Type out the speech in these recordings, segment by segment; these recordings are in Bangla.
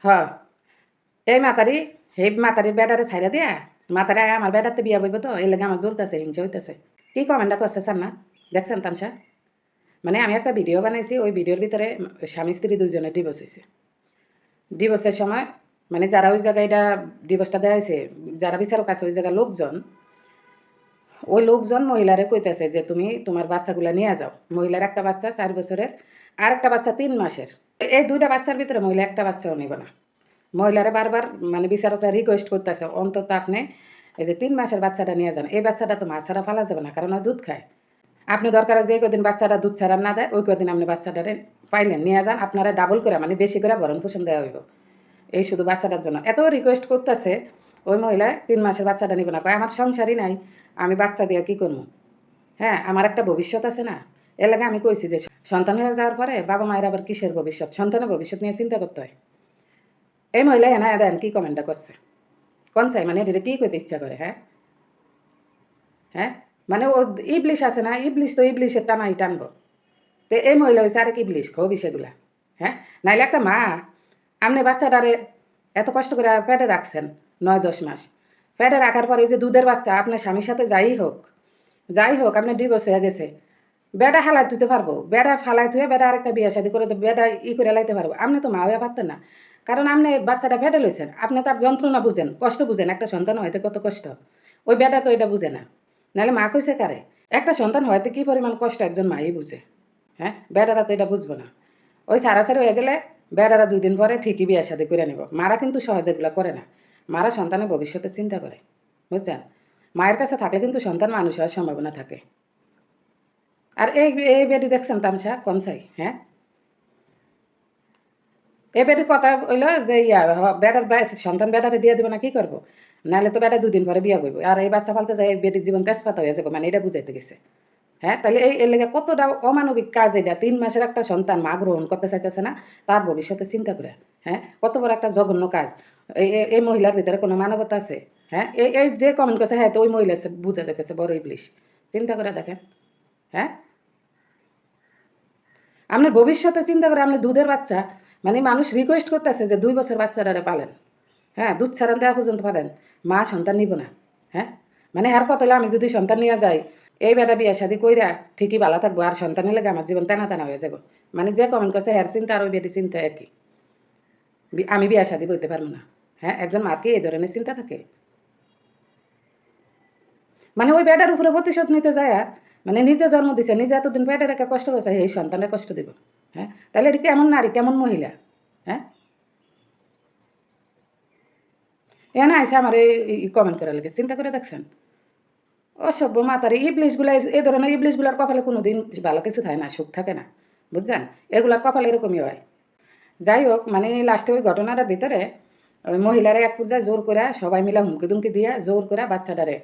হ এই মাতারি হে মাতারির বেডারে ছাইরা দিয়া মাতারি আমার বেডারতে বিয়া বইব তো এই লাগে আমার জ্বলতেছে হিংসা হইতেছে কি কমেন্টটা করছে স্যার না দেখছেন তামসা মানে আমি একটা ভিডিও বানাইছি ওই ভিডিওর ভিতরে স্বামী স্ত্রী দুজনে ডিভোর্স হয়েছে ডিভোর্সের সময় মানে যারা ওই জায়গায় এটা ডিভোর্সটা দেওয়া হয়েছে যারা বিচারক আছে ওই জায়গায় লোকজন ওই লোকজন মহিলারে কইতেছে যে তুমি তোমার বাচ্চাগুলো নিয়ে যাও মহিলার একটা বাচ্চা 4 বছরের আর একটা বাচ্চা 3 মাসের এই দুইটা বাচ্চার ভিতরে মহিলা একটা বাচ্চাও নেব না মহিলারে বারবার মানে বিচারকরা রিকোয়েস্ট করতেছে অন্তত আপনি এই যে 3 মাসের বাচ্চাটা নিয়ে যান এই বাচ্চাটা তো মা ছাড়া ফালা যাবে না কারণ ও দুধ খায় আপনি দরকার যে কদিন বাচ্চাটা দুধ ছাড়া না দেয় ওই কদিন আপনি বাচ্চাটারে পাইলেন নিয়ে যান আপনারা ডাবল করে মানে বেশি করে ভরণ পোষণ দেওয়া হইব এই শুধু বাচ্চাটার জন্য এত রিকোয়েস্ট করতেছে ওই মহিলা 3 মাসের বাচ্চাটা নিব না কয় আমার সংসারই নাই আমি বাচ্চা দিয়ে কী করবো হ্যাঁ আমার একটা ভবিষ্যৎ আছে না এর লাগে আমি কইছি যে সন্তান হয়ে যাওয়ার পরে বাবা মায়ের আবার কিসের ভবিষ্যৎ সন্তানের ভবিষ্যৎ নিয়ে চিন্তা করতে হয় এই মহিলা এনা দেন কি কমেন্টটা করছে কোন চাই মানে এটা কী করতে ইচ্ছা করে হ্যাঁ হ্যাঁ মানে ও ইবলিশ আছে না ইবলিশ তো ইবলিশের টানাই টানবো তো এই মহিলা হয়েছে আরেক ইবলিশ খবি সেগুলা হ্যাঁ নাইলে একটা মা আপনি বাচ্চাটারে এত কষ্ট করে পেটে রাখছেন 9-10 মাস পেটে রাখার পরে এই যে দুধের বাচ্চা আপনার স্বামীর সাথে যাই হোক আপনার ডিভোর্স হয়ে গেছে বেডা হালাই তুইতে পারবো বেডা ফালাই তুই বেডা আরেকটা বিয়ে শাদি করে তো বেডা করে লাইতে পারবো আপনি তো মা হয়ে পারতেন না কারণ আপনি বাচ্চাটা ফেটে লইছেন আপনি তার যন্ত্রণা বুঝেন কষ্ট বুঝেন একটা সন্তান হয়তো কত কষ্ট ওই বেডা তো এটা বুঝে না নাহলে মা কইছে কারে একটা সন্তান হয়তো কী পরিমাণ কষ্ট একজন মাই বুঝে হ্যাঁ বেডারা তো এটা বুঝবো না ওই সারাসারি হয়ে গেলে বেডারা 2 দিন পরে ঠিকই বিয়ে শাদি করে নেব মারা কিন্তু সহজে এগুলো করে না মারা সন্তানের ভবিষ্যতে চিন্তা করে বুঝছেন মায়ের কাছে থাকলে কিন্তু সন্তান মানুষ হওয়ার সম্ভাবনা থাকে আর এই বেডি দেখছেন তামসা কনসাই হ্যাঁ এই বেডির কথা হইলো যে বেডার সন্তান বেডারে দিয়ে দেবো না কি করবো নাহলে তো বেটা 2 দিন পরে বিয়ে করবো আর এই বাচ্চা ফালতে যায় এই বেটির জীবন তেজপাতা হয়ে যাবো মানে এটা বুঝাইতে গেছে হ্যাঁ তাহলে এর লেগে কতটা অমানবিক কাজ এটা 3 মাসের একটা সন্তান মা গ্রহণ করতে চাইতেছে না তার ভবিষ্যতে চিন্তা করে হ্যাঁ কত বড় একটা জঘন্য কাজ এই মহিলার ভিতরে কোনো মানবতা আছে হ্যাঁ এই যে কমেন্ট করছে হ্যাঁ তো ওই মহিলা বুঝে যেতেছে বড় ইবলিশ চিন্তা করে দেখেন হ্যাঁ আপনার ভবিষ্যতে চিন্তা করে আপনি দুধের বাচ্চা মানে মানুষ রিকোয়েস্ট করতেছে যে 2 বছর বাচ্চাটারে পালেন হ্যাঁ দুধ ছাড়ান দেওয়া পর্যন্ত পারেন মা সন্তান নিব না হ্যাঁ মানে আর কত হলে আমি যদি সন্তান নিয়ে যাই এই বেটা বিয়ে শাদি কইরা ঠিকই ভালো থাকবো আর সন্তানের লেগে আমার জীবন টানা টানা হয়ে যাবো মানে যে কমেন্ট করছে হ্যার চিন্তা আর ওই বেটি চিন্তা একই আমি বিয়ে শাদি করতে পারবো না হ্যাঁ একজন মার কি এই ধরনের চিন্তা থাকে মানে ওই বেটার উপরে প্রতিশোধ নিতে যায় আর মানে নিজে জন্ম দিছে নিজে এতদিন পেটে রেখে কষ্ট করছে এই সন্তানের কষ্ট দিব হ্যাঁ তাহলে এটা কেমন নারী কেমন মহিলা হ্যাঁ এখানে আইসে আমার এই কমেন্ট করার লাগে চিন্তা করে দেখছেন অসভ্য মাতারি ইবলিশগুলা এই ধরনের ইবলিশগুলার কপালে কোনো দিন ভালো কিছু থাকে না সুখ থাকে না বুঝছেন এগুলার কপালে এরকমই হয় যাই হোক মানে লাস্টে ওই ঘটনাটার ভিতরে ওই মহিলারা এক পর্যায়ে জোর করে সবাই মিলে হুমকি দুমকি দিয়ে জোর করে বাচ্চাটারে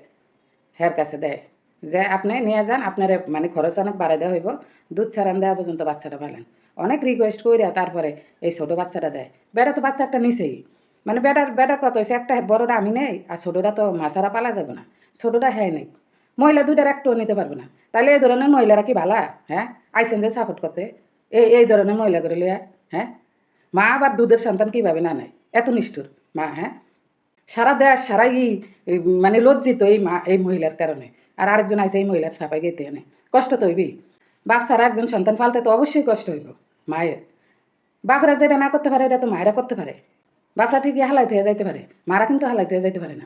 হের কাছে দেয় যে আপনি নিয়ে যান আপনার মানে খরচ অনেক বাড়াই দেওয়া হইব দুধ ছাড়ান দেওয়া পর্যন্ত বাচ্চাটা পেলেন অনেক রিকোয়েস্ট করিয়া তারপরে এই ছোটো বাচ্চাটা দেয় বেটা তো বাচ্চা একটা নিচেই মানে বেটার কত হয়েছে একটা বড়টা আমি নেই আর ছোটোটা তো মাছারা পালা যাবে না ছোটোটা হ্যাঁ নেই মহিলা দুইটার একটুও নিতে পারবে না তাহলে এই ধরনের মহিলারা কি ভালা হ্যাঁ আইসেন যে সাপোর্ট করতে এই ধরনের মহিলা করে লিয়া হ্যাঁ মা আবার দুধের সন্তান কীভাবে না নেয় এত নিষ্ঠুর মা হ্যাঁ সারা দেশ সারাই মানে লজ্জিত এই মহিলার কারণে আর আরেকজন আছে এই মহিলার ছাপাই গেতে এনে কষ্ট তো হইবি বাপ ছাড়া একজন সন্তান পালতে তো অবশ্যই কষ্ট হইব মায়ের বাপরা যেটা না করতে পারে এটা তো মায়েরা করতে পারে বাপরা ঠিকই হালাইতে হয়ে যাইতে পারে মারা কিন্তু হালাইতে হয়ে যাইতে পারে না